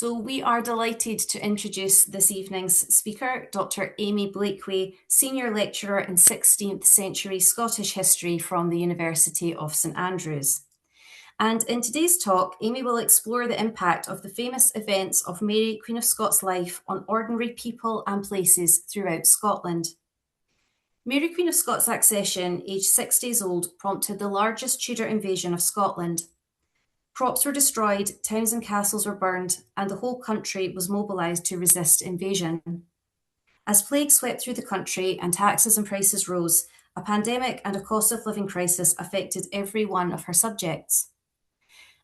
So we are delighted to introduce this evening's speaker, Dr. Amy Blakeway, Senior Lecturer in 16th Century Scottish History from the University of St Andrews. And in today's talk, Amy will explore the impact of the famous events of Mary, Queen of Scots' life on ordinary people and places throughout Scotland. Mary, Queen of Scots' accession, aged 6 days old, prompted the largest Tudor invasion of Scotland. Crops were destroyed, towns and castles were burned, and the whole country was mobilised to resist invasion. As plague swept through the country and taxes and prices rose, a pandemic and a cost of living crisis affected every one of her subjects.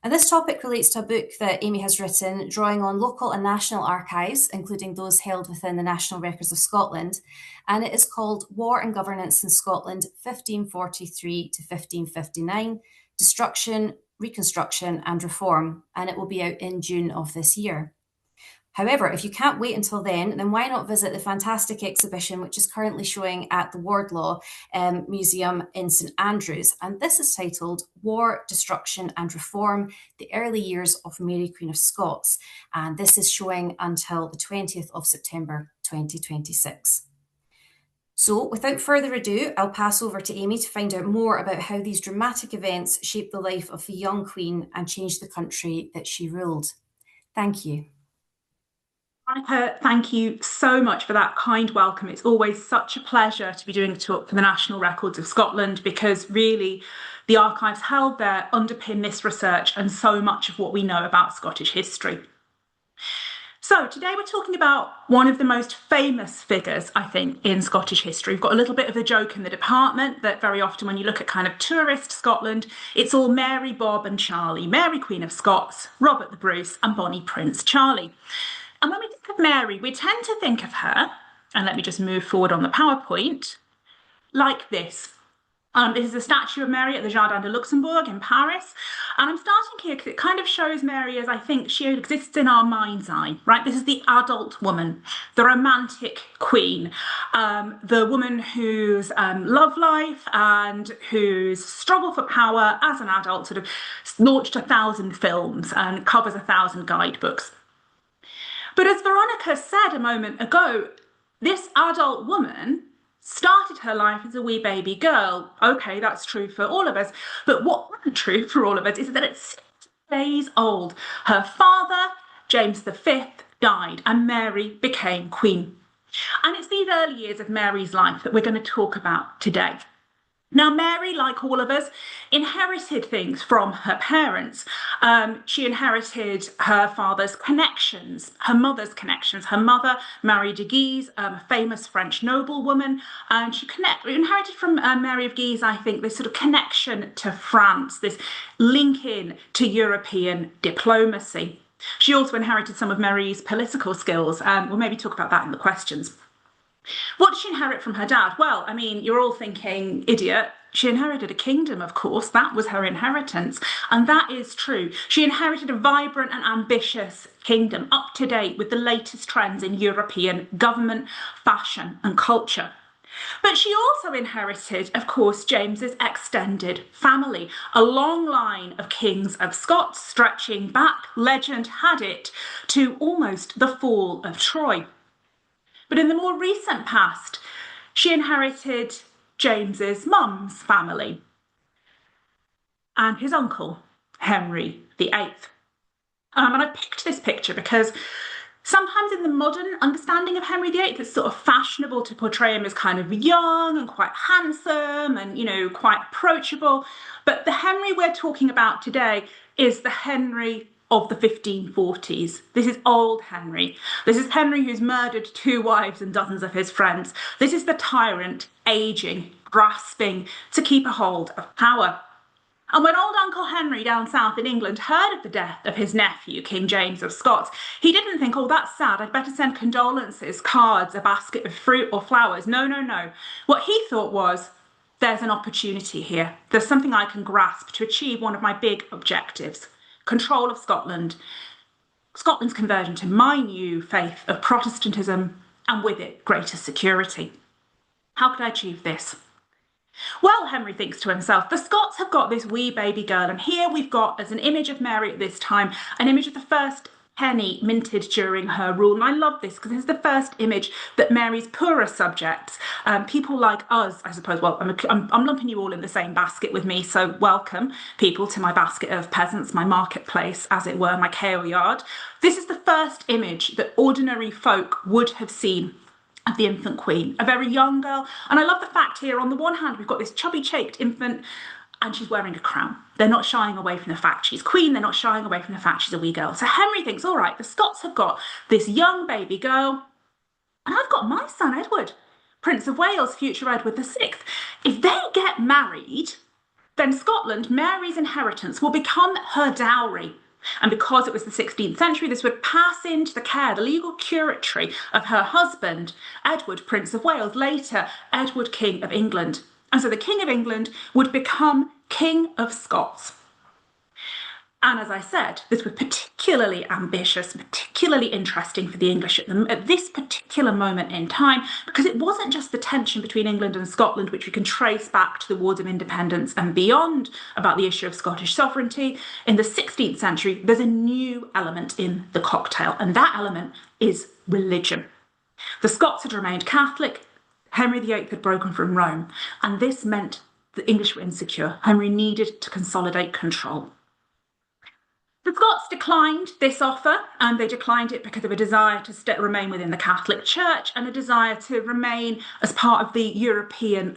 And this topic relates to a book that Amy has written, drawing on local and national archives, including those held within the National Records of Scotland, and it is called War and Governance in Scotland, 1543 to 1559, Destruction, Reconstruction and Reform, and it will be out in June of this year. However, if you can't wait until then why not visit the fantastic exhibition which is currently showing at the Wardlaw Museum in St Andrews, and this is titled War, Destruction and Reform, the Early Years of Mary, Queen of Scots, and this is showing until the 20th of September 2026. So without further ado, I'll pass over to Amy to find out more about how these dramatic events shaped the life of the young Queen and changed the country that she ruled. Thank you. Monica, thank you so much for that kind welcome. It's always such a pleasure to be doing a talk for the National Records of Scotland because really the archives held there underpin this research and so much of what we know about Scottish history. So today we're talking about one of the most famous figures, I think, in Scottish history. We've got a little bit of a joke in the department that very often when you look at kind of tourist Scotland, it's all Mary, Bob and Charlie. Mary, Queen of Scots, Robert the Bruce and Bonnie Prince Charlie. And when we think of Mary, we tend to think of her, and let me just move forward on the PowerPoint, like this. This is a statue of Mary at the Jardin de Luxembourg in Paris. And I'm starting here because it kind of shows Mary as I think she exists in our mind's eye, right? This is the adult woman, the romantic queen, the woman whose love life and whose struggle for power as an adult sort of launched 1,000 films and covers 1,000 guidebooks. But as Veronica said a moment ago, this adult woman started her life as a wee baby girl. Okay, that's true for all of us. But what wasn't true for all of us is that at 6 days old, her father, James V, died and Mary became queen. And it's these early years of Mary's life that we're going to talk about today. Now, Mary, like all of us, inherited things from her parents. She inherited her father's connections, her mother's connections. Her mother, Marie de Guise, a famous French noblewoman, and she inherited from Mary of Guise, I think, this sort of connection to France, this link in to European diplomacy. She also inherited some of Mary's political skills, and we'll maybe talk about that in the questions. What did she inherit from her dad? Well, I mean, you're all thinking, idiot. She inherited a kingdom, of course. That was her inheritance. And that is true. She inherited a vibrant and ambitious kingdom, up to date with the latest trends in European government, fashion and culture. But she also inherited, of course, James's extended family, a long line of kings of Scots stretching back, legend had it, to almost the fall of Troy. But in the more recent past, she inherited James's mum's family and his uncle, Henry VIII. And I picked this picture because sometimes in the modern understanding of Henry VIII, it's sort of fashionable to portray him as kind of young and quite handsome and, quite approachable. But the Henry we're talking about today is the Henry of the 1540s. This is old Henry. This is Henry who's murdered 2 wives and dozens of his friends. This is the tyrant, aging, grasping to keep a hold of power. And when old Uncle Henry down south in England heard of the death of his nephew, King James of Scots, he didn't think, oh, that's sad, I'd better send condolences, cards, a basket of fruit or flowers. No, no, no. What he thought was, there's an opportunity here. There's something I can grasp to achieve one of my big objectives. Control of Scotland, Scotland's conversion to my new faith of Protestantism, and with it, greater security. How could I achieve this? Well, Henry thinks to himself, the Scots have got this wee baby girl, and here we've got, as an image of Mary at this time, an image of the first penny minted during her rule. And I love this because this is the first image that Mary's poorer subjects, people like us, I suppose, well, I'm lumping you all in the same basket with me, so welcome, people, to my basket of peasants, my marketplace, as it were, my kale yard. This is the first image that ordinary folk would have seen of the infant queen, a very young girl. And I love the fact here, on the one hand, we've got this chubby cheeked infant and she's wearing a crown. They're not shying away from the fact she's queen. They're not shying away from the fact she's a wee girl. So Henry thinks, all right, the Scots have got this young baby girl, and I've got my son Edward, Prince of Wales, future Edward VI. If they get married, then Scotland, Mary's inheritance, will become her dowry. And because it was the 16th century, this would pass into the care, the legal curatory of her husband, Edward, Prince of Wales, later Edward, King of England. And so the King of England would become King of Scots. And as I said, this was particularly ambitious, particularly interesting for the English at this particular moment in time, because it wasn't just the tension between England and Scotland, which we can trace back to the Wars of Independence and beyond about the issue of Scottish sovereignty. In the 16th century, there's a new element in the cocktail, and that element is religion. The Scots had remained Catholic. Henry VIII had broken from Rome, and this meant the English were insecure. Henry needed to consolidate control. The Scots declined this offer, and they declined it because of a desire to remain within the Catholic Church and a desire to remain as part of the European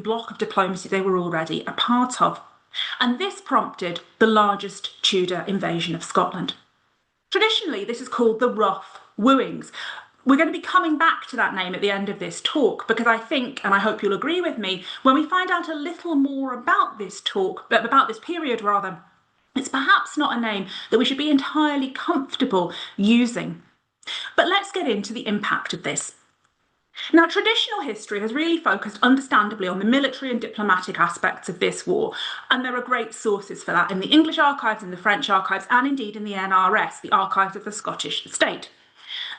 bloc of diplomacy they were already a part of. And this prompted the largest Tudor invasion of Scotland. Traditionally, this is called the Rough Wooings. We're going to be coming back to that name at the end of this talk because I think, and I hope you'll agree with me, when we find out a little more about this period rather, it's perhaps not a name that we should be entirely comfortable using. But let's get into the impact of this. Now, traditional history has really focused understandably on the military and diplomatic aspects of this war, and there are great sources for that in the English archives, in the French archives, and indeed in the NRS, the archives of the Scottish state.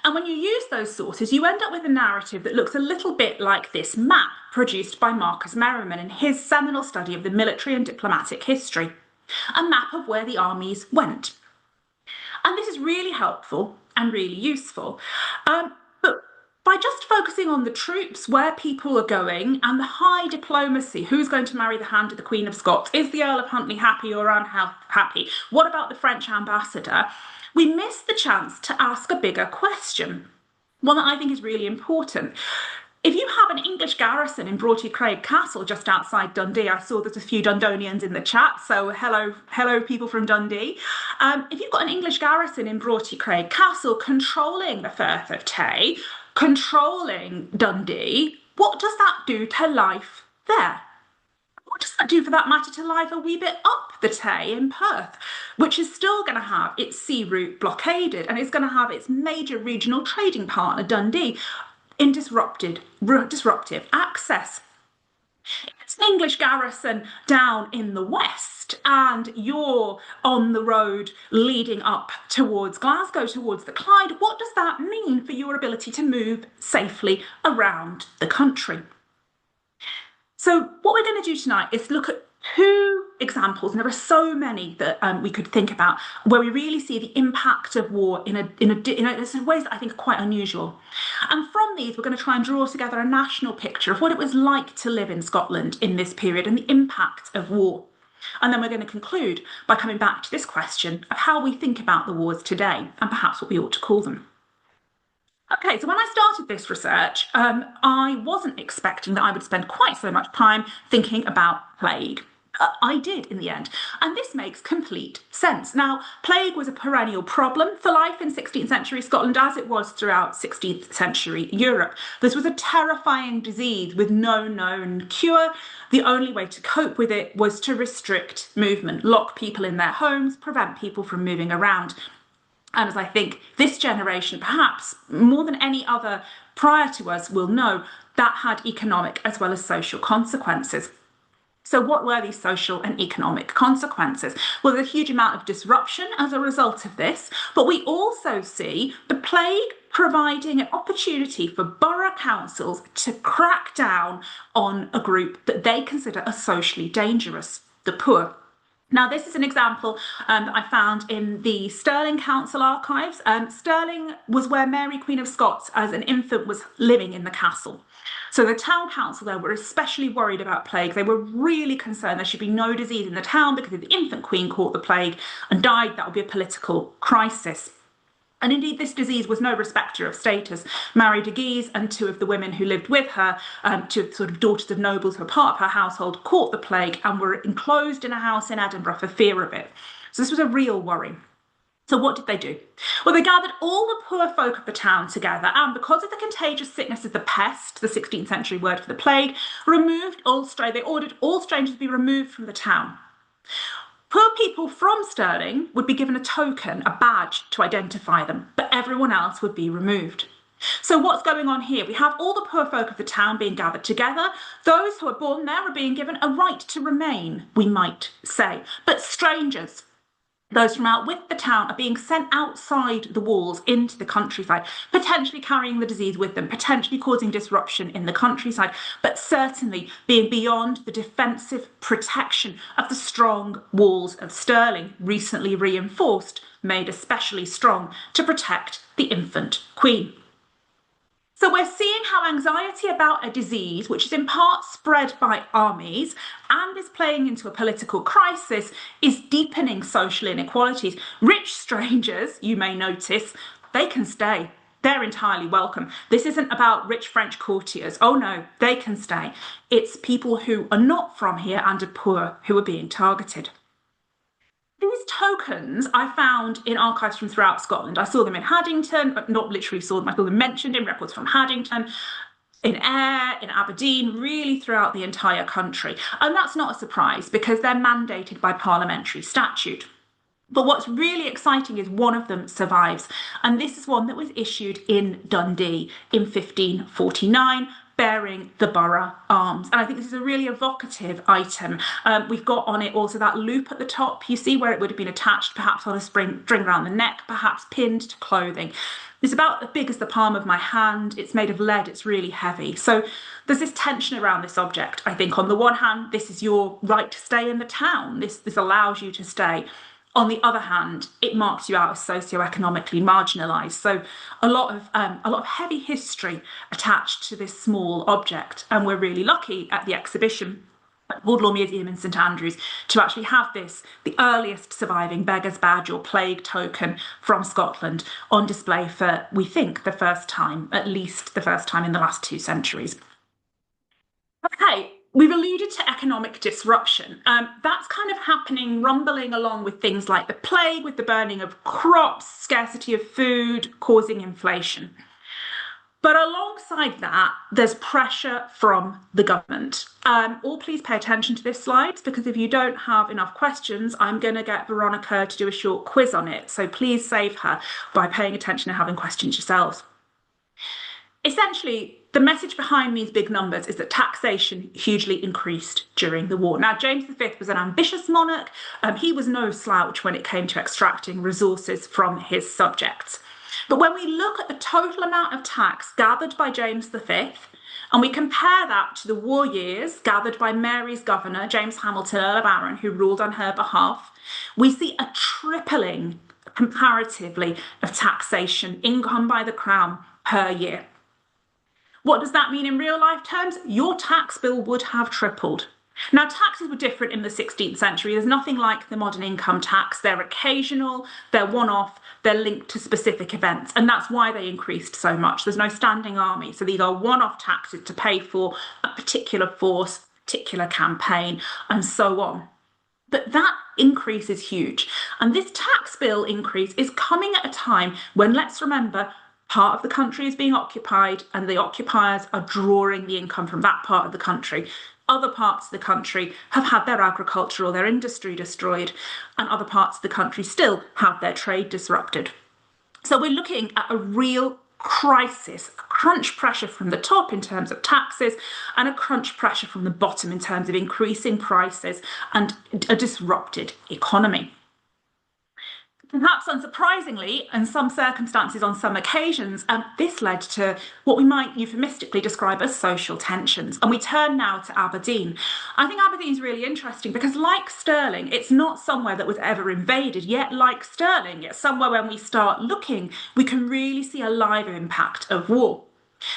And when you use those sources, you end up with a narrative that looks a little bit like this map produced by Marcus Merriman in his seminal study of the military and diplomatic history, a map of where the armies went. And this is really helpful and really useful. But by just focusing on the troops, where people are going, and the high diplomacy, who's going to marry the hand of the Queen of Scots? Is the Earl of Huntly happy or unhappy? What about the French ambassador? We miss the chance to ask a bigger question, one that I think is really important. If you have an English garrison in Broughty Craig Castle just outside Dundee, I saw there's a few Dundonians in the chat, so hello people from Dundee. If you've got an English garrison in Broughty Craig Castle controlling the Firth of Tay, controlling Dundee, what does that do to life there? What does that do, for that matter, to life a wee bit up the Tay in Perth, which is still going to have its sea route blockaded and it's going to have its major regional trading partner, Dundee, in disruptive access? It's an English garrison down in the west and you're on the road leading up towards Glasgow, towards the Clyde. What does that mean for your ability to move safely around the country? So what we're going to do tonight is look at two examples, and there are so many that we could think about, where we really see the impact of war in ways that I think are quite unusual. And from these, we're going to try and draw together a national picture of what it was like to live in Scotland in this period and the impact of war. And then we're going to conclude by coming back to this question of how we think about the wars today and perhaps what we ought to call them. Okay, so when I started this research, I wasn't expecting that I would spend quite so much time thinking about plague. I did in the end, and this makes complete sense. Now, plague was a perennial problem for life in 16th century Scotland, as it was throughout 16th century Europe. This was a terrifying disease with no known cure. The only way to cope with it was to restrict movement, lock people in their homes, prevent people from moving around. And as I think this generation, perhaps more than any other prior to us, will know, that had economic as well as social consequences. So what were these social and economic consequences? Well, there's a huge amount of disruption as a result of this, but we also see the plague providing an opportunity for borough councils to crack down on a group that they consider as socially dangerous, the poor. Now, this is an example that I found in the Stirling Council archives. Stirling was where Mary, Queen of Scots, as an infant, was living in the castle. So the town council there were especially worried about plague. They were really concerned there should be no disease in the town because if the infant queen caught the plague and died, that would be a political crisis. And indeed, this disease was no respecter of status. Mary de Guise and two of the women who lived with her, two sort of daughters of nobles who were part of her household, caught the plague and were enclosed in a house in Edinburgh for fear of it. So this was a real worry. So what did they do? Well, they gathered all the poor folk of the town together and, because of the contagious sickness of the pest, the 16th century word for the plague, they ordered all strangers to be removed from the town. Poor people from Stirling would be given a token, a badge, to identify them, but everyone else would be removed. So what's going on here? We have all the poor folk of the town being gathered together. Those who are born there are being given a right to remain, we might say. But strangers, those from out with the town, are being sent outside the walls into the countryside, potentially carrying the disease with them, potentially causing disruption in the countryside, but certainly being beyond the defensive protection of the strong walls of Stirling, recently reinforced, made especially strong to protect the infant queen. So we're seeing how anxiety about a disease, which is in part spread by armies and is playing into a political crisis, is deepening social inequalities. Rich strangers, you may notice, they can stay. They're entirely welcome. This isn't about rich French courtiers. Oh no, they can stay. It's people who are not from here and are poor who are being targeted. These tokens I found in archives from throughout Scotland. I saw them in Haddington, but not literally saw them. I saw them mentioned in records from Haddington, in Ayr, in Aberdeen, really throughout the entire country. And that's not a surprise because they're mandated by parliamentary statute. But what's really exciting is one of them survives. And this is one that was issued in Dundee in 1549, bearing the borough arms. And I think this is a really evocative item. We've got on it also that loop at the top, you see, where it would have been attached, perhaps on a string around the neck, perhaps pinned to clothing. It's about as big as the palm of my hand. It's made of lead. It's really heavy. So there's this tension around this object. I think on the one hand, this is your right to stay in the town. This allows you to stay. On the other hand, it marks you out as socioeconomically marginalised. So a lot of heavy history attached to this small object. And we're really lucky at the exhibition at Wardlaw Museum in St Andrews to actually have this, the earliest surviving beggar's badge or plague token from Scotland, on display for, we think, the first time, at least the first time in the last 2 centuries. Okay. We've alluded to economic disruption. That's kind of happening, rumbling along with things like the plague, with the burning of crops, scarcity of food, causing inflation. But alongside that, there's pressure from the government. All please pay attention to this slide, because if you don't have enough questions, I'm going to get Veronica to do a short quiz on it. So please save her by paying attention and having questions yourselves. Essentially, the message behind these big numbers is that taxation hugely increased during the war. Now, James V was an ambitious monarch. He was no slouch when it came to extracting resources from his subjects. But when we look at the total amount of tax gathered by James V, and we compare that to the war years gathered by Mary's governor, James Hamilton, Earl of Arran, who ruled on her behalf, we see a tripling, comparatively, of taxation, income by the Crown per year. What does that mean in real life terms? Your tax bill would have tripled. Now, taxes were different in the 16th century. There's nothing like the modern income tax. They're occasional, they're one-off, they're linked to specific events, and that's why they increased so much. There's no standing army, so these are one-off taxes to pay for a particular force, particular campaign, and so on. But that increase is huge. And this tax bill increase is coming at a time when, let's remember, part of the country is being occupied and the occupiers are drawing the income from that part of the country. Other parts of the country have had their agriculture or their industry destroyed, and other parts of the country still have their trade disrupted. So we're looking at a real crisis, a crunch pressure from the top in terms of taxes and a crunch pressure from the bottom in terms of increasing prices and a disrupted economy. Perhaps unsurprisingly, in some circumstances, on some occasions, this led to what we might euphemistically describe as social tensions. And we turn now to Aberdeen. I think Aberdeen's really interesting because, like Stirling, it's not somewhere that was ever invaded, yet, like Stirling, it's somewhere when we start looking, we can really see a live impact of war.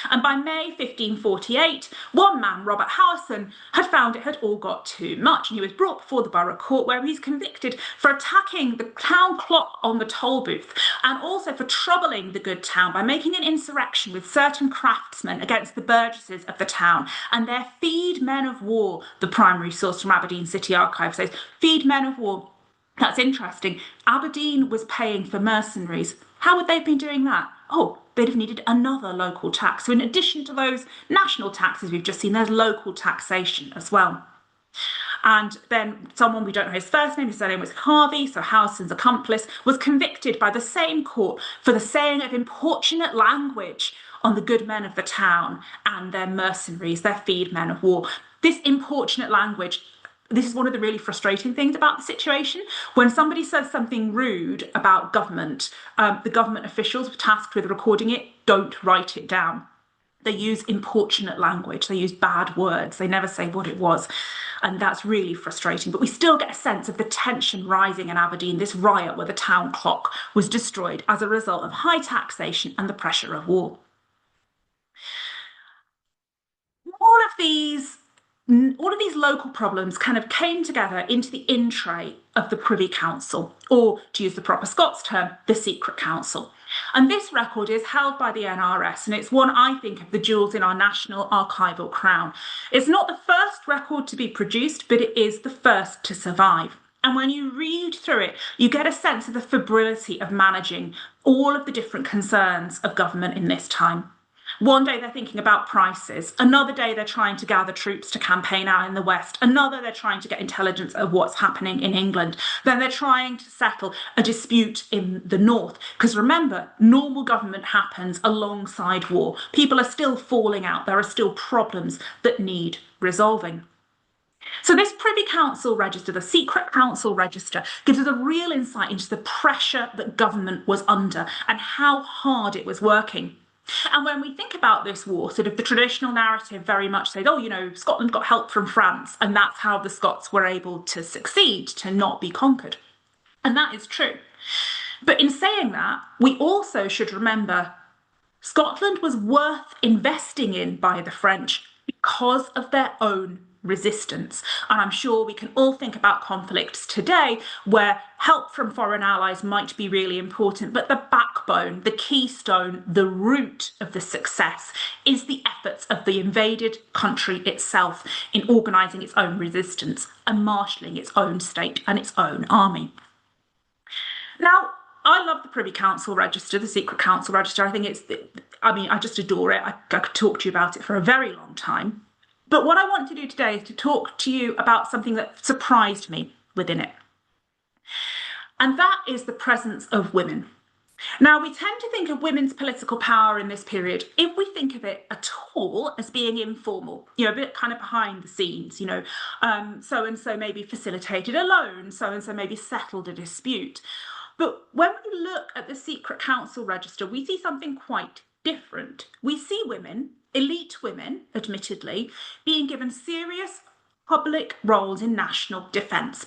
And by May 1548, one man, Robert Howison, had found it had all got too much, and he was brought before the borough court where he's convicted for attacking the town clock on the toll booth and also for troubling the good town by making an insurrection with certain craftsmen against the burgesses of the town and their feed men of war, the primary source from Aberdeen City Archive says. Feed men of war. That's interesting. Aberdeen was paying for mercenaries. How would they have been doing that? Oh, they'd have needed another local tax. So in addition to those national taxes we've just seen, there's local taxation as well. And then someone, we don't know his first name, his surname was Harvey, so Howson's accomplice, was convicted by the same court for the saying of importunate language on the good men of the town and their mercenaries, their feed men of war. This importunate language, this is one of the really frustrating things about the situation. When somebody says something rude about government, the government officials tasked with recording it don't write it down. They use importunate language. They use bad words. They never say what it was. And that's really frustrating. But we still get a sense of the tension rising in Aberdeen, this riot where the town clock was destroyed as a result of high taxation and the pressure of war. All of these local problems kind of came together into the in tray of the Privy Council, or to use the proper Scots term, the Secret Council. And this record is held by the NRS, and it's one, I think, of the jewels in our national archival crown. It's not the first record to be produced, but it is the first to survive. And when you read through it, you get a sense of the febrility of managing all of the different concerns of government in this time. One day they're thinking about prices. Another day they're trying to gather troops to campaign out in the West. Another they're trying to get intelligence of what's happening in England. Then they're trying to settle a dispute in the North. Because remember, normal government happens alongside war. People are still falling out. There are still problems that need resolving. So this Privy Council Register, the Secret Council Register, gives us a real insight into the pressure that government was under and how hard it was working. And when we think about this war, sort of the traditional narrative very much says, oh, you know, Scotland got help from France, and that's how the Scots were able to succeed, to not be conquered. And that is true. But in saying that, we also should remember Scotland was worth investing in by the French because of their own resistance. And I'm sure we can all think about conflicts today where help from foreign allies might be really important, but the backbone, the keystone, the root of the success is the efforts of the invaded country itself in organising its own resistance and marshalling its own state and its own army. Now, I love the Privy Council Register, the Secret Council Register. I think I just adore it. I could talk to you about it for a very long time. But what I want to do today is to talk to you about something that surprised me within it. And that is the presence of women. Now, we tend to think of women's political power in this period, if we think of it at all, as being informal, a bit kind of behind the scenes, so-and-so maybe facilitated a loan, so-and-so maybe settled a dispute. But when we look at the Secret Council Register, we see something quite different. We see women, elite women, admittedly, being given serious public roles in national defence.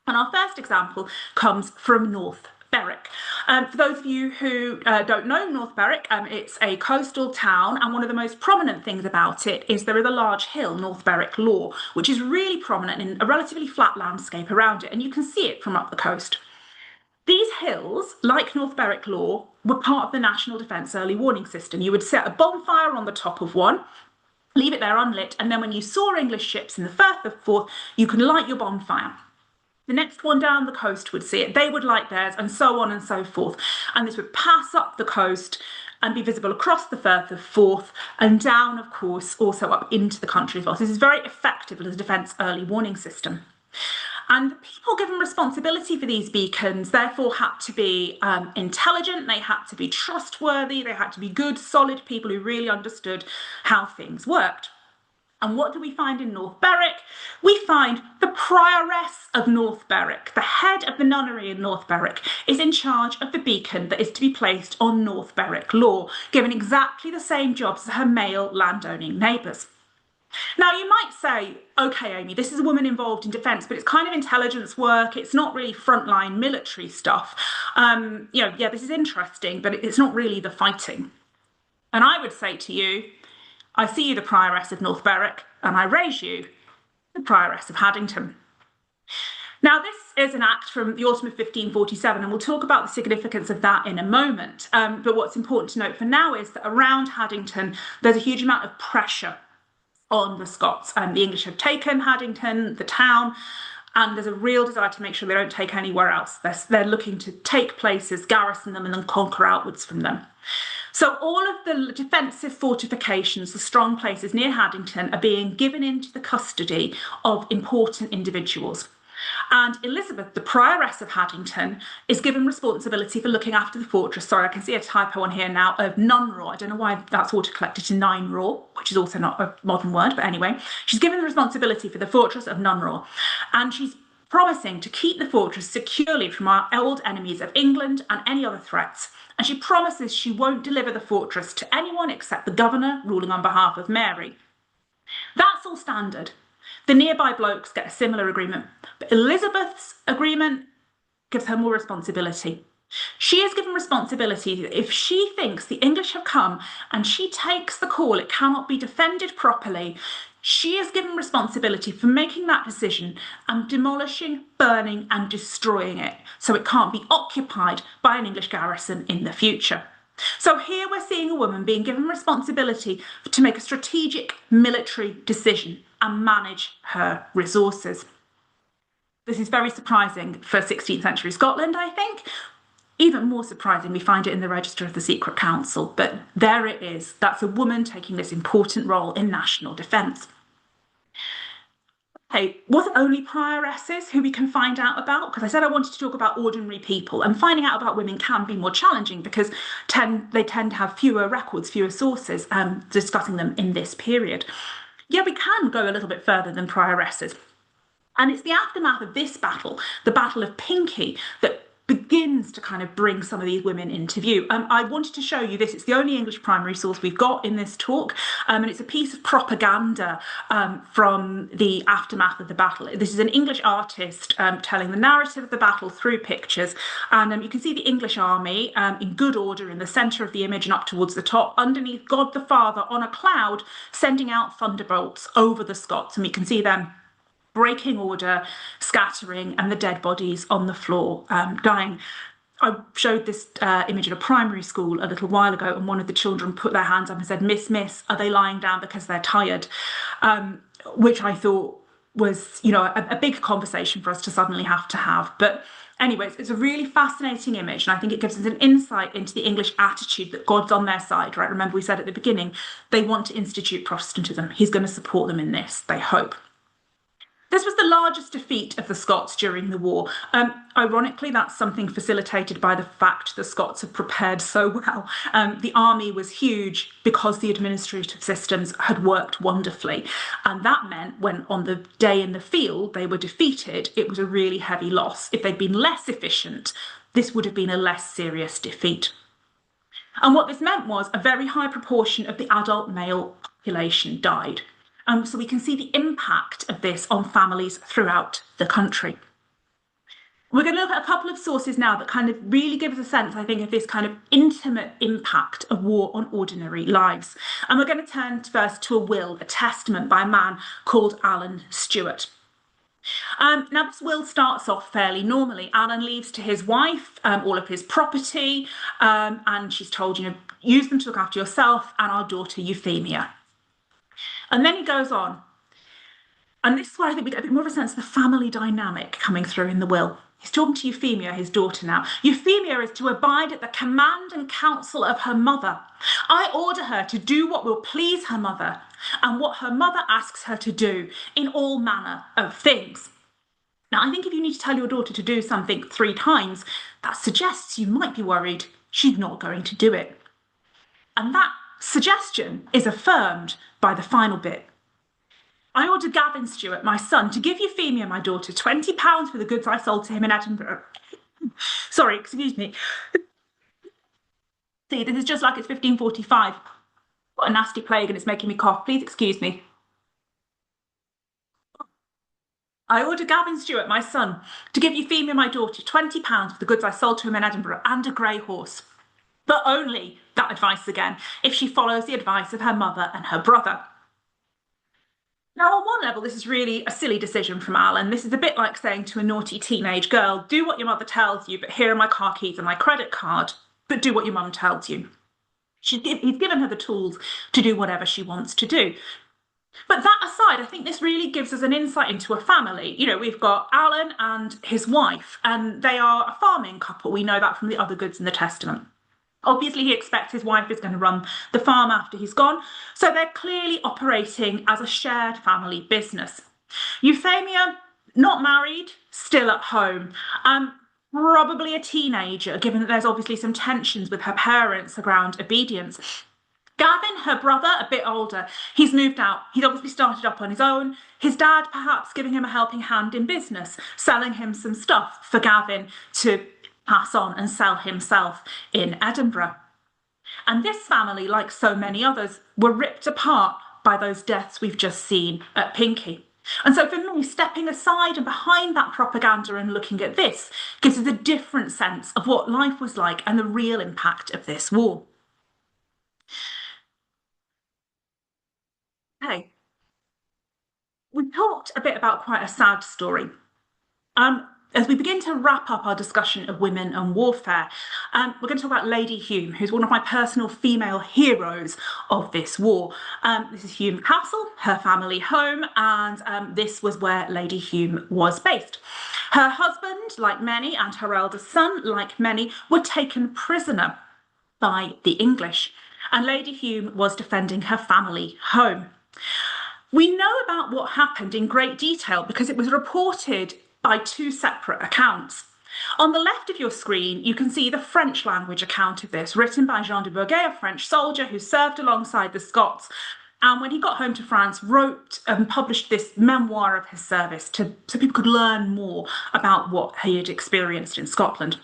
And our first example comes from North Berwick. For those of you who don't know North Berwick, it's a coastal town, and one of the most prominent things about it is there is a large hill, North Berwick Law, which is really prominent in a relatively flat landscape around it, and you can see it from up the coast. These hills, like North Berwick Law, were part of the National Defence Early Warning System. You would set a bonfire on the top of one, leave it there unlit, and then when you saw English ships in the Firth of Forth, you could light your bonfire. The next one down the coast would see it, they would light theirs, and so on and so forth. And this would pass up the coast and be visible across the Firth of Forth and down, of course, also up into the country as well. So this is very effective as a defence early warning system. And the people given responsibility for these beacons therefore had to be intelligent, they had to be trustworthy, they had to be good, solid people who really understood how things worked. And what do we find in North Berwick? We find the prioress of North Berwick, the head of the nunnery in North Berwick, is in charge of the beacon that is to be placed on North Berwick Law, given exactly the same jobs as her male landowning neighbours. Now, you might say, okay, Amy, this is a woman involved in defence, but it's kind of intelligence work. It's not really frontline military stuff. Yeah, this is interesting, but it's not really the fighting. And I would say to you, I see you the prioress of North Berwick, and I raise you the prioress of Haddington. Now, this is an act from the autumn of 1547, and we'll talk about the significance of that in a moment. But what's important to note for now is that around Haddington, there's a huge amount of pressure on the Scots. The English have taken Haddington, the town, and there's a real desire to make sure they don't take anywhere else. They're looking to take places, garrison them, and then conquer outwards from them. So all of the defensive fortifications, the strong places near Haddington, are being given into the custody of important individuals. And Elizabeth, the prioress of Haddington, is given responsibility for looking after the fortress. Sorry, I can see a typo on here now of Nunraw. I don't know why that's autocorrected to Nine-Raw, which is also not a modern word, but anyway. She's given the responsibility for the fortress of Nunraw. And she's promising to keep the fortress securely from our old enemies of England and any other threats. And she promises she won't deliver the fortress to anyone except the governor ruling on behalf of Mary. That's all standard. The nearby blokes get a similar agreement, but Elizabeth's agreement gives her more responsibility. She is given responsibility that if she thinks the English have come and she takes the call it cannot be defended properly, she is given responsibility for making that decision and demolishing, burning and destroying it so it can't be occupied by an English garrison in the future. So here we're seeing a woman being given responsibility to make a strategic military decision and manage her resources. This is very surprising for 16th century Scotland, I think. Even more surprising, we find it in the Register of the Secret Council, but there it is. That's a woman taking this important role in national defence. Okay, wasn't only prioresses who we can find out about, because I said I wanted to talk about ordinary people, and finding out about women can be more challenging because they tend to have fewer records, fewer sources discussing them in this period. Yeah, we can go a little bit further than prioresses. And it's the aftermath of this battle, the Battle of Pinkie, that begins to kind of bring some of these women into view. I wanted to show you this. It's the only English primary source we've got in this talk, and it's a piece of propaganda from the aftermath of the battle. This is an English artist telling the narrative of the battle through pictures, and you can see the English army in good order in the centre of the image and up towards the top, underneath God the Father on a cloud, sending out thunderbolts over the Scots, and we can see them breaking order, scattering, and the dead bodies on the floor, dying. I showed this image at a primary school a little while ago, and one of the children put their hands up and said, Miss, are they lying down because they're tired? Which I thought was, a big conversation for us to suddenly have to have. But anyways, it's a really fascinating image, and I think it gives us an insight into the English attitude that God's on their side, right? Remember we said at the beginning, they want to institute Protestantism. He's going to support them in this, they hope. This was the largest defeat of the Scots during the war. Ironically, that's something facilitated by the fact the Scots had prepared so well. The army was huge because the administrative systems had worked wonderfully. And that meant when on the day in the field they were defeated, it was a really heavy loss. If they'd been less efficient, this would have been a less serious defeat. And what this meant was a very high proportion of the adult male population died. So we can see the impact of this on families throughout the country. We're going to look at a couple of sources now that kind of really give us a sense, I think, of this kind of intimate impact of war on ordinary lives. And we're going to turn first to a will, a testament by a man called Alan Stewart. Now, this will starts off fairly normally. Alan leaves to his wife all of his property, and she's told, use them to look after yourself and our daughter Euphemia. And then he goes on. And this is where I think we get a bit more of a sense of the family dynamic coming through in the will. He's talking to Euphemia, his daughter now. Euphemia is to abide at the command and counsel of her mother. I order her to do what will please her mother and what her mother asks her to do in all manner of things. Now, I think if you need to tell your daughter to do something 3 times, that suggests you might be worried she's not going to do it. And that suggestion is affirmed by the final bit. I ordered Gavin Stewart, my son, to give Euphemia, my daughter, £20 for the goods I sold to him in Edinburgh. Sorry, excuse me. See, this is just like it's 1545. Got a nasty plague and it's making me cough. Please excuse me. I ordered Gavin Stewart, my son, to give Euphemia, my daughter, £20 for the goods I sold to him in Edinburgh and a grey horse. But only, that advice again, if she follows the advice of her mother and her brother. Now, on one level, this is really a silly decision from Alan. This is a bit like saying to a naughty teenage girl, do what your mother tells you, but here are my car keys and my credit card, but do what your mum tells you. He's given her the tools to do whatever she wants to do. But that aside, I think this really gives us an insight into a family. You know, we've got Alan and his wife, and they are a farming couple. We know that from the other goods in the Testament. Obviously, he expects his wife is going to run the farm after he's gone, so they're clearly operating as a shared family business. Euphemia, not married, still at home. Probably a teenager, given that there's obviously some tensions with her parents around obedience. Gavin, her brother, a bit older, he's moved out. He's obviously started up on his own. His dad perhaps giving him a helping hand in business, selling him some stuff for Gavin to pass on and sell himself in Edinburgh. And this family, like so many others, were ripped apart by those deaths we've just seen at Pinkie. And so for me, stepping aside and behind that propaganda and looking at this gives us a different sense of what life was like and the real impact of this war. Okay, we've talked a bit about quite a sad story. As we begin to wrap up our discussion of women and warfare, we're going to talk about Lady Hume, who's one of my personal female heroes of this war. This is Hume Castle, her family home, and this was where Lady Hume was based. Her husband, like many, and her eldest son, like many, were taken prisoner by the English, and Lady Hume was defending her family home. We know about what happened in great detail because it was reported by two separate accounts. On the left of your screen, you can see the French language account of this, written by Jean de Bourguet, a French soldier who served alongside the Scots, and when he got home to France, wrote and published this memoir of his service so people could learn more about what he had experienced in Scotland.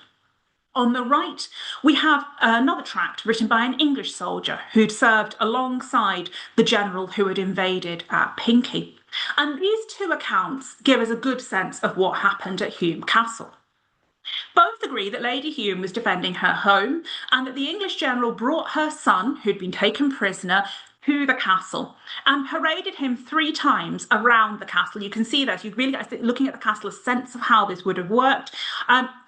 On the right, we have another tract written by an English soldier who'd served alongside the general who had invaded Pinkie. And these two accounts give us a good sense of what happened at Hume Castle. Both agree that Lady Hume was defending her home and that the English general brought her son, who'd been taken prisoner, to the castle and paraded him 3 times around the castle. You can see that. You really get, looking at the castle, a sense of how this would have worked.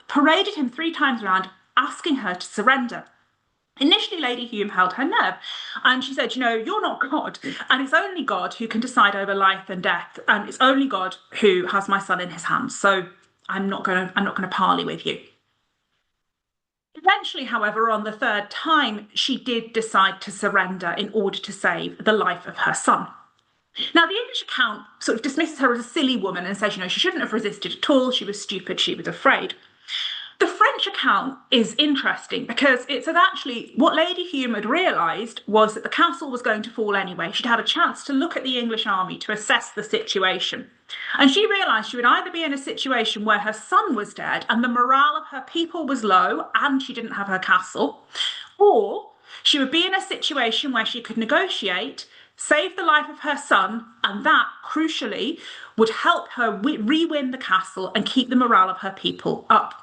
Paraded him 3 times around, asking her to surrender. Initially, Lady Hume held her nerve and she said, you know, you're not God, and it's only God who can decide over life and death, and it's only God who has my son in his hands, so I'm not going to parley with you. Eventually, however, on the 3rd time, she did decide to surrender in order to save the life of her son. Now, the English account sort of dismisses her as a silly woman and says, you know, she shouldn't have resisted at all, she was stupid, she was afraid. The French account is interesting because it says actually what Lady Hume had realised was that the castle was going to fall anyway. She'd had a chance to look at the English army to assess the situation. And she realised she would either be in a situation where her son was dead and the morale of her people was low and she didn't have her castle, or she would be in a situation where she could negotiate, save the life of her son, and that, crucially, would help her re-win the castle and keep the morale of her people up.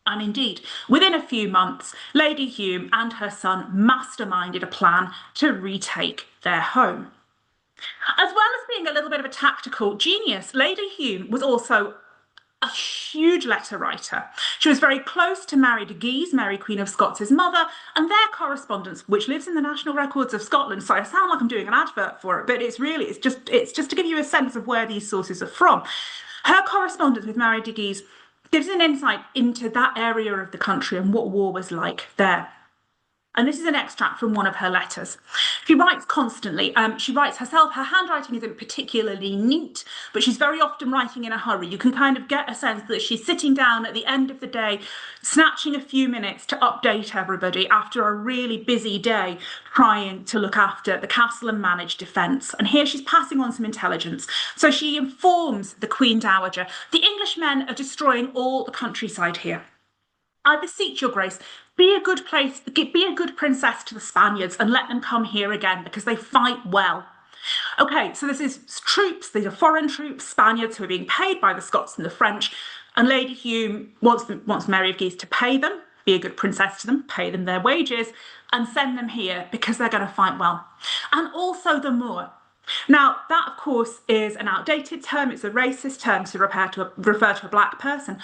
And indeed, within a few months, Lady Hume and her son masterminded a plan to retake their home. As well as being a little bit of a tactical genius, Lady Hume was also a huge letter writer. She was very close to Mary de Guise, Mary Queen of Scots' mother, and their correspondence, which lives in the National Records of Scotland. So I sound like I'm doing an advert for it, but it's just to give you a sense of where these sources are from. Her correspondence with Mary de Guise gives an insight into that area of the country and what war was like there. And this is an extract from one of her letters. She writes constantly. She writes herself. Her handwriting isn't particularly neat, but she's very often writing in a hurry. You can kind of get a sense that she's sitting down at the end of the day, snatching a few minutes to update everybody after a really busy day trying to look after the castle and manage defence. And here she's passing on some intelligence. So she informs the Queen Dowager, the Englishmen are destroying all the countryside here. I beseech your grace, be a good princess to the Spaniards and let them come here again because they fight well. Okay, so this is troops, these are foreign troops, Spaniards who are being paid by the Scots and the French, and Lady Hume wants Mary of Guise to pay them, be a good princess to them, pay them their wages, and send them here because they're going to fight well. And also the Moor. Now, that, of course, is an outdated term. It's a racist term to refer to a black person.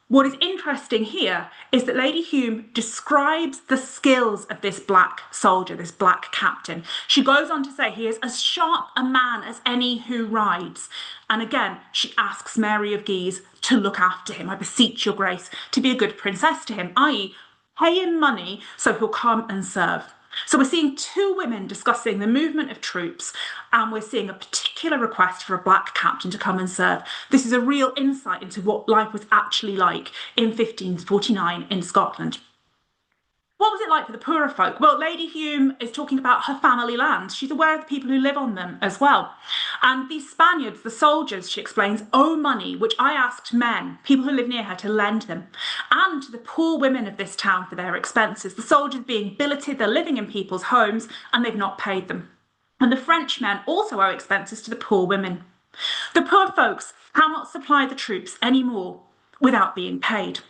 What is interesting here is that Lady Hume describes the skills of this black soldier, this black captain. She goes on to say he is as sharp a man as any who rides. And again, she asks Mary of Guise to look after him. I beseech your grace to be a good princess to him, i.e. pay him money so he'll come and serve. So we're seeing two women discussing the movement of troops, and we're seeing a particular request for a black captain to come and serve. This is a real insight into what life was actually like in 1549 in Scotland. What was it like for the poorer folk? Well, Lady Hume is talking about her family lands. She's aware of the people who live on them as well. And these Spaniards, the soldiers, she explains, owe money, which I asked men, people who live near her, to lend them, and to the poor women of this town for their expenses. The soldiers being billeted, they're living in people's homes, and they've not paid them. And the Frenchmen also owe expenses to the poor women. The poor folks cannot supply the troops anymore without being paid.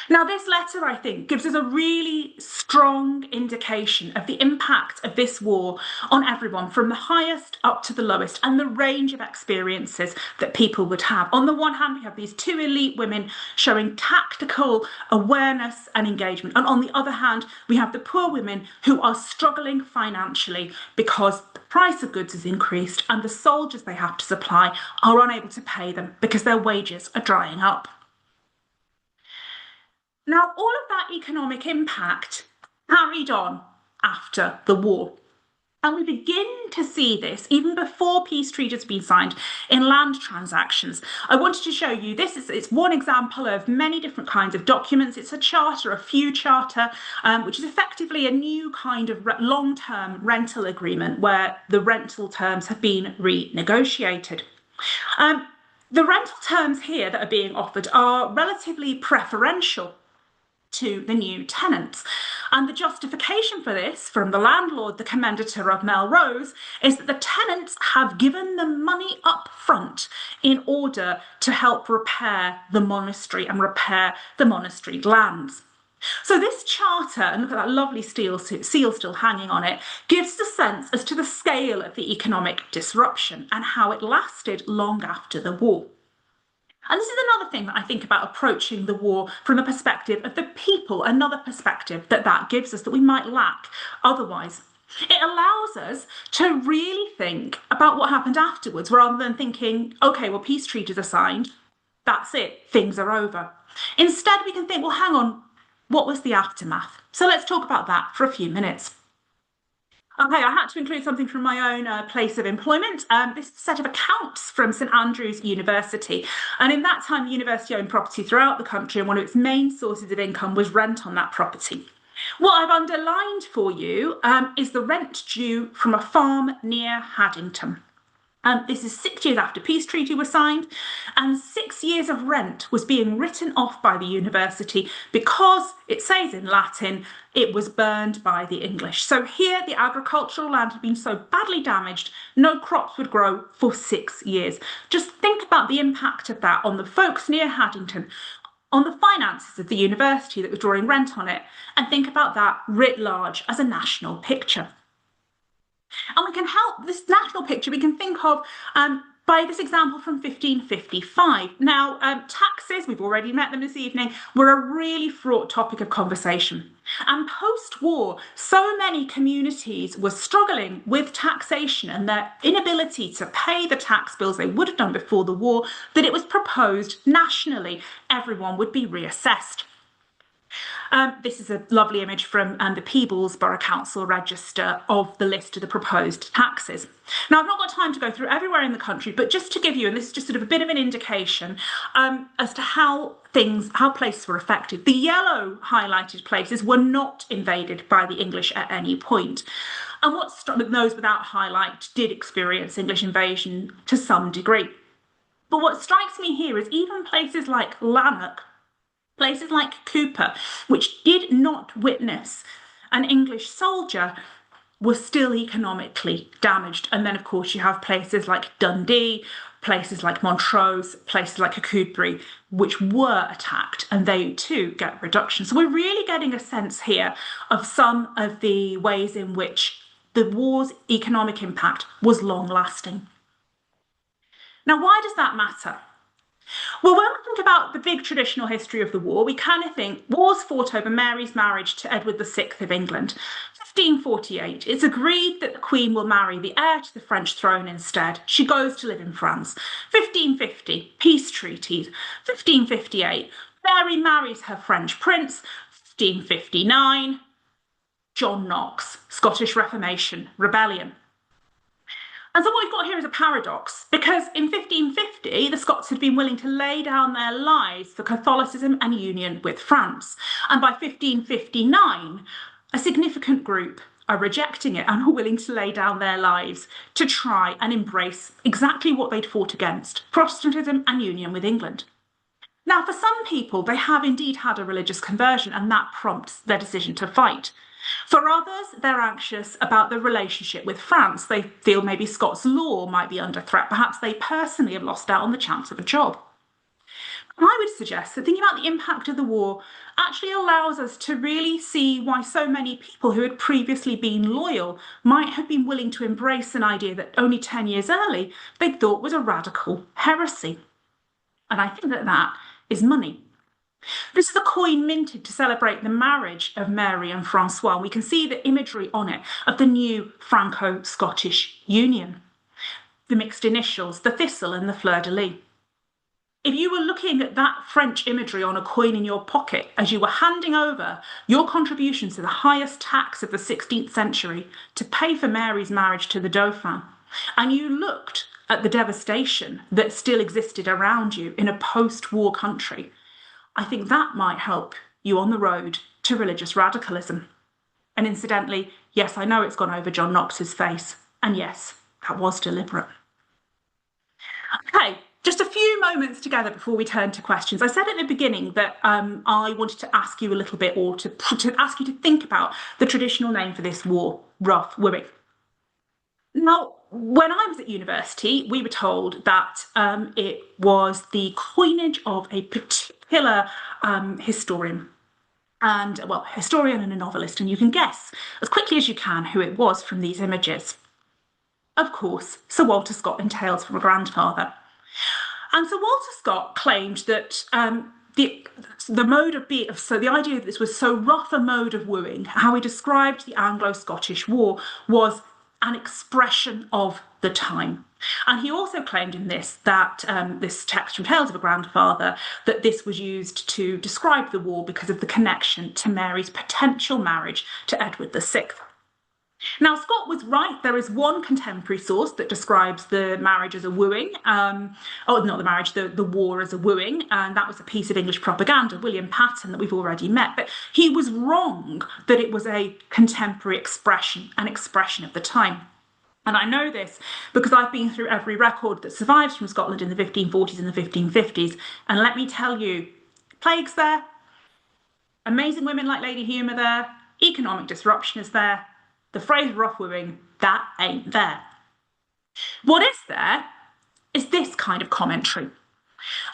Now, this letter, I think, gives us a really strong indication of the impact of this war on everyone, from the highest up to the lowest, and the range of experiences that people would have. On the one hand, we have these two elite women showing tactical awareness and engagement. And on the other hand, we have the poor women who are struggling financially because the price of goods has increased and the soldiers they have to supply are unable to pay them because their wages are drying up. Now, all of that economic impact carried on after the war. And we begin to see this even before peace treaties have been signed in land transactions. I wanted to show you this. It's one example of many different kinds of documents. It's a charter, a feud charter, which is effectively a new kind of long-term rental agreement where the rental terms have been renegotiated. The rental terms here that are being offered are relatively preferential to the new tenants. And the justification for this from the landlord, the commendator of Melrose, is that the tenants have given them money up front in order to help repair the monastery and repair the monastery lands. So this charter, and look at that lovely seal still hanging on it, gives a sense as to the scale of the economic disruption and how it lasted long after the war. And this is another thing that I think about approaching the war from the perspective of the people, another perspective that gives us that we might lack otherwise. It allows us to really think about what happened afterwards rather than thinking, okay, well, peace treaties are signed, that's it, things are over. Instead, we can think, well, hang on, what was the aftermath? So let's talk about that for a few minutes. Okay, I had to include something from my own place of employment. This set of accounts from St Andrews University. And in that time, the university owned property throughout the country, and one of its main sources of income was rent on that property. What I've underlined for you is the rent due from a farm near Haddington. This is 6 years after peace treaty was signed, and 6 years of rent was being written off by the university because, it says in Latin, it was burned by the English. So here the agricultural land had been so badly damaged, no crops would grow for 6 years. Just think about the impact of that on the folks near Haddington, on the finances of the university that was drawing rent on it, and think about that writ large as a national picture. And we can help this national picture, we can think of by this example from 1555. Now, taxes, we've already met them this evening, were a really fraught topic of conversation. And post-war, so many communities were struggling with taxation and their inability to pay the tax bills they would have done before the war, that it was proposed nationally everyone would be reassessed. This is a lovely image from the Peebles Borough Council register of the list of the proposed taxes. Now, I've not got time to go through everywhere in the country, but just to give you, and this is just sort of a bit of an indication as to how places were affected. The yellow highlighted places were not invaded by the English at any point. And what struck with those without highlight did experience English invasion to some degree. But what strikes me here is even places like Lanark, places like Cooper, which did not witness an English soldier, were still economically damaged. And then, of course, you have places like Dundee, places like Montrose, places like Kirkcudbright, which were attacked, and they too get reduction. So we're really getting a sense here of some of the ways in which the war's economic impact was long-lasting. Now, why does that matter? Well, when we think about the big traditional history of the war, we kind of think wars fought over Mary's marriage to Edward VI of England. 1548, it's agreed that the Queen will marry the heir to the French throne instead. She goes to live in France. 1550, peace treaties. 1558, Mary marries her French prince. 1559, John Knox, Scottish Reformation, rebellion. And so what we've got here is a paradox, because in 1550, the Scots had been willing to lay down their lives for Catholicism and union with France. And by 1559, a significant group are rejecting it and are willing to lay down their lives to try and embrace exactly what they'd fought against, Protestantism and union with England. Now, for some people, they have indeed had a religious conversion, and that prompts their decision to fight. For others, they're anxious about the relationship with France. They feel maybe Scots law might be under threat. Perhaps they personally have lost out on the chance of a job. I would suggest that thinking about the impact of the war actually allows us to really see why so many people who had previously been loyal might have been willing to embrace an idea that only 10 years early they thought was a radical heresy. And I think that that is money. This is a coin minted to celebrate the marriage of Mary and Francois. We can see the imagery on it of the new Franco-Scottish union, the mixed initials, the thistle and the fleur-de-lis. If you were looking at that French imagery on a coin in your pocket as you were handing over your contributions to the highest tax of the 16th century to pay for Mary's marriage to the Dauphin, and you looked at the devastation that still existed around you in a post-war country, I think that might help you on the road to religious radicalism. And incidentally, yes, I know it's gone over John Knox's face. And yes, that was deliberate. Okay, just a few moments together before we turn to questions. I said at the beginning that I wanted to ask you a little bit, or to ask you to think about the traditional name for this war, rough wooing. Now, when I was at university, we were told that it was the coinage of a particular historian, and historian and a novelist, and you can guess as quickly as you can who it was from these images. Of course, Sir Walter Scott in Tales from a Grandfather. And Sir Walter Scott claimed that the mode of being, so the idea that this was so rough a mode of wooing, how he described the Anglo-Scottish War, was an expression of the time. And he also claimed in this that this text from Tales of a Grandfather, that this was used to describe the war because of the connection to Mary's potential marriage to Edward VI. Now, Scott was right. There is one contemporary source that describes the marriage as a wooing. The war as a wooing. And that was a piece of English propaganda, William Patten, that we've already met. But he was wrong that it was a contemporary expression, an expression of the time. And I know this because I've been through every record that survives from Scotland in the 1540s and the 1550s. And let me tell you, plague's there, amazing women like Lady Humour there, economic disruption is there. The phrase rough wooing, that ain't there. What is there is this kind of commentary.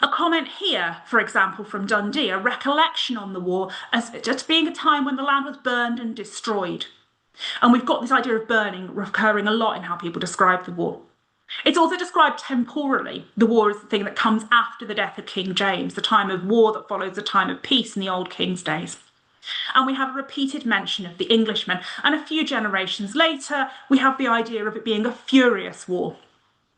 A comment here, for example, from Dundee, a recollection on the war as just being a time when the land was burned and destroyed. And we've got this idea of burning recurring a lot in how people describe the war. It's also described temporally. The war is the thing that comes after the death of King James, the time of war that follows the time of peace in the old king's days. And we have a repeated mention of the Englishmen. And a few generations later, we have the idea of it being a furious war.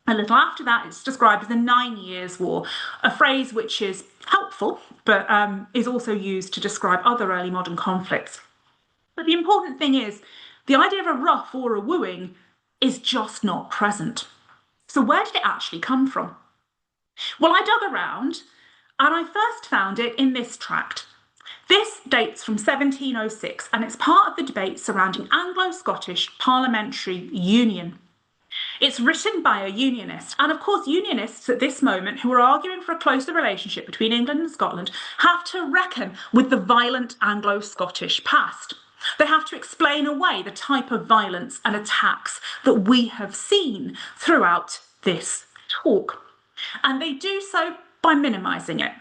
A little after that, it's described as the 9 Years' War, a phrase which is helpful, but is also used to describe other early modern conflicts. But the important thing is, the idea of a ruff or a wooing is just not present. So where did it actually come from? Well, I dug around and I first found it in this tract. This dates from 1706 and it's part of the debate surrounding Anglo-Scottish parliamentary union. It's written by a unionist, and of course, unionists at this moment who are arguing for a closer relationship between England and Scotland have to reckon with the violent Anglo-Scottish past. They have to explain away the type of violence and attacks that we have seen throughout this talk. And they do so by minimising it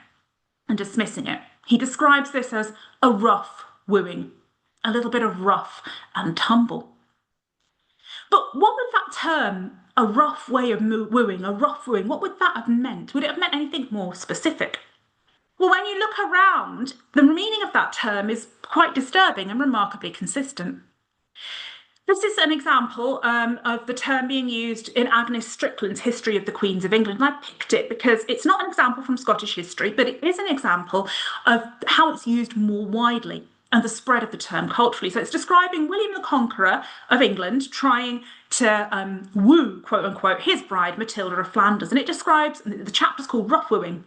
and dismissing it. He describes this as a rough wooing, a little bit of rough and tumble. But what would that term, a rough way of wooing, a rough wooing, what would that have meant? Would it have meant anything more specific? Well, when you look around, the meaning of that term is quite disturbing and remarkably consistent. This is an example of the term being used in Agnes Strickland's History of the Queens of England. And I picked it because it's not an example from Scottish history, but it is an example of how it's used more widely and the spread of the term culturally. So it's describing William the Conqueror of England trying to woo, quote unquote, his bride, Matilda of Flanders. And it describes, the chapter's called Rough Wooing.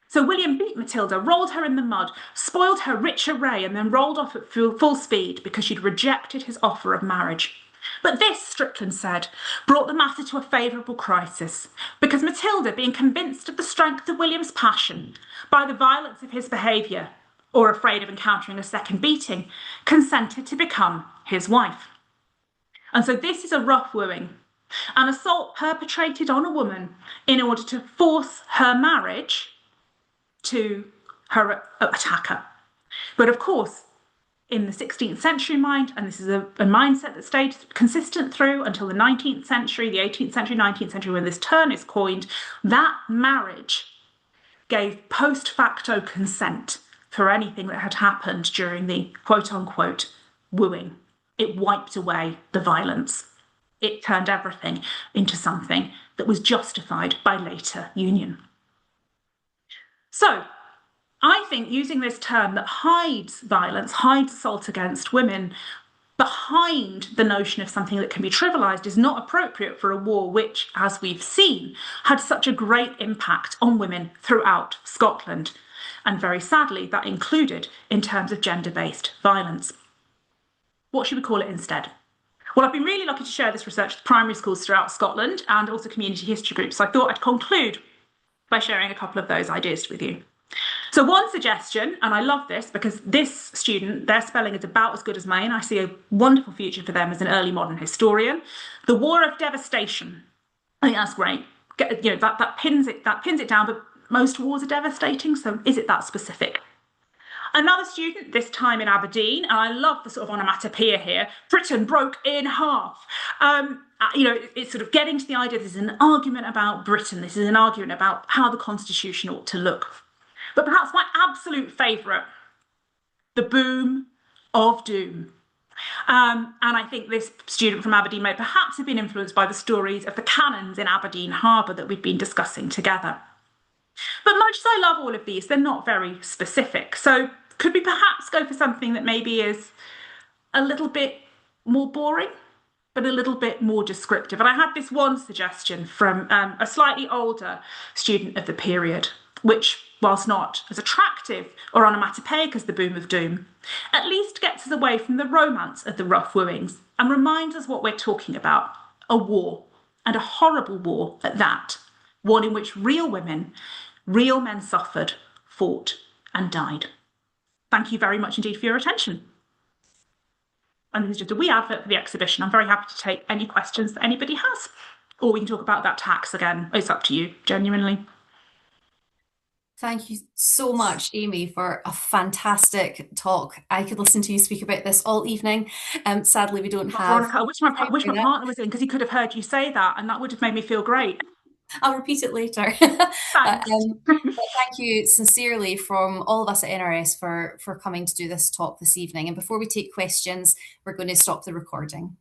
So William beat Matilda, rolled her in the mud, spoiled her rich array, and then rolled off at full speed because she'd rejected his offer of marriage. But this, Strickland said, brought the matter to a favourable crisis, because Matilda, being convinced of the strength of William's passion by the violence of his behaviour, or afraid of encountering a second beating, consented to become his wife. And so this is a rough wooing, an assault perpetrated on a woman in order to force her marriage to her attacker. But of course, in the 16th century mind, and this is a mindset that stayed consistent through until the 19th century, the 18th century, 19th century, when this term is coined, that marriage gave post facto consent for anything that had happened during the quote-unquote wooing. It wiped away the violence. It turned everything into something that was justified by later union. So I think using this term that hides violence, hides assault against women, behind the notion of something that can be trivialised is not appropriate for a war which, as we've seen, had such a great impact on women throughout Scotland. And very sadly, that included in terms of gender-based violence. What should we call it instead? Well, I've been really lucky to share this research with primary schools throughout Scotland and also community history groups. So I thought I'd conclude by sharing a couple of those ideas with you. So one suggestion, and I love this because this student, their spelling is about as good as mine. I see a wonderful future for them as an early modern historian. The War of Devastation. I think that's great. That pins it down, but most wars are devastating, so is it that specific? Another student, this time in Aberdeen, and I love the sort of onomatopoeia here, Britain broke in half. It's sort of getting to the idea this is an argument about Britain, this is an argument about how the constitution ought to look. But perhaps my absolute favourite, the boom of doom. And I think this student from Aberdeen may perhaps have been influenced by the stories of the cannons in Aberdeen Harbour that we've been discussing together. But much as I love all of these, they're not very specific. So could we perhaps go for something that maybe is a little bit more boring, but a little bit more descriptive? And I had this one suggestion from a slightly older student of the period, which, whilst not as attractive or onomatopoeic as the boom of doom, at least gets us away from the romance of the rough wooings and reminds us what we're talking about, a war, and a horrible war at that, one in which real women, real men suffered, fought and died. Thank you very much indeed for your attention. And this is just a wee advert for the exhibition. I'm very happy to take any questions that anybody has, or we can talk about that tax again. It's up to you, genuinely. Thank you so much, Amy, for a fantastic talk. I could listen to you speak about this all evening. Sadly, we don't have... Veronica, I wish my partner was in, because he could have heard you say that, and that would have made me feel great. I'll repeat it later. Thanks. But thank you sincerely from all of us at NRS for coming to do this talk this evening. And before we take questions, we're going to stop the recording.